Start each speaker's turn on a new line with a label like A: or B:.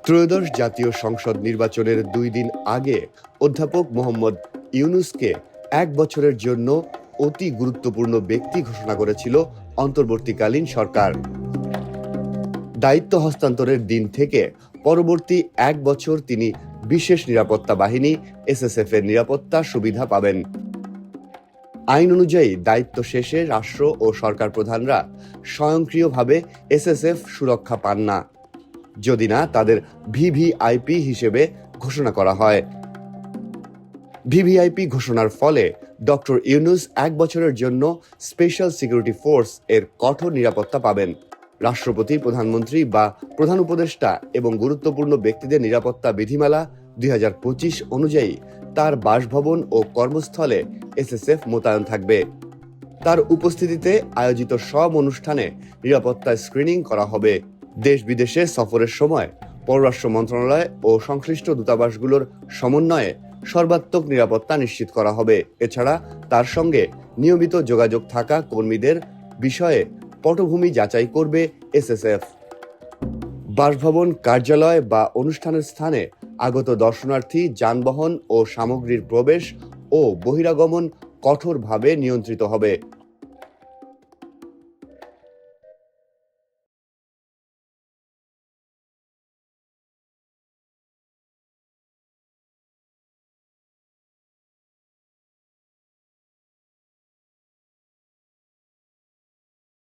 A: ত্রয়োদশ জাতীয় সংসদ নির্বাচনের 2 দিন আগে অধ্যাপক মোহাম্মদ ইউনূসকে 1 বছরের জন্য অতি গুরুত্বপূর্ণ ব্যক্তি ঘোষণা করেছিল অন্তর্বর্তীকালীন সরকার। দায়িত্ব হস্তান্তরের দিন থেকে পরবর্তী 1 বছর তিনি বিশেষ নিরাপত্তা বাহিনী এসএসএফ এর নিরাপত্তা সুবিধা পাবেন। আইন অনুযায়ী দায়িত্ব শেষে রাষ্ট্র ও সরকার প্রধানরা স্বয়ংক্রিয়ভাবে এসএসএফ সুরক্ষা পান না, যদি না তাদের ভিভিআইপি হিসেবে ঘোষণা করা হয়। ভিভিআইপি ঘোষণার ফলে ডক্টর ইউনূস 1 বছরের জন্য স্পেশাল সিকিউরিটি ফোর্স এর কঠোর নিরাপত্তা পাবেন। রাষ্ট্রপতি, প্রধানমন্ত্রী বা প্রধান উপদেষ্টা এবং গুরুত্বপূর্ণ ব্যক্তিদের নিরাপত্তা বিধিমালা 2025 অনুযায়ী তার বাসভবন ও কর্মস্থলে এসএসএফ মোতায়েন থাকবে। তার উপস্থিতিতে আয়োজিত সব অনুষ্ঠানে নিরাপত্তা স্ক্রিনিং করা হবে। দেশ বিদেশে সফরের সময় পররাষ্ট্র মন্ত্রণালয় ও সংশ্লিষ্ট দূতাবাসগুলোর সমন্বয়ে সর্বাত্মক নিরাপত্তা নিশ্চিত করা হবে। এছাড়া তার সঙ্গে নিয়মিত যোগাযোগ থাকা কর্মীদের বিষয়ে পটভূমি যাচাই করবে এসএসএফ। বাসভবন, কার্যালয় বা অনুষ্ঠানের স্থানে আগত দর্শনার্থী, যানবাহন ও সামগ্রীর প্রবেশ ও বহিরাগমন কঠোরভাবে নিয়ন্ত্রিত হবে।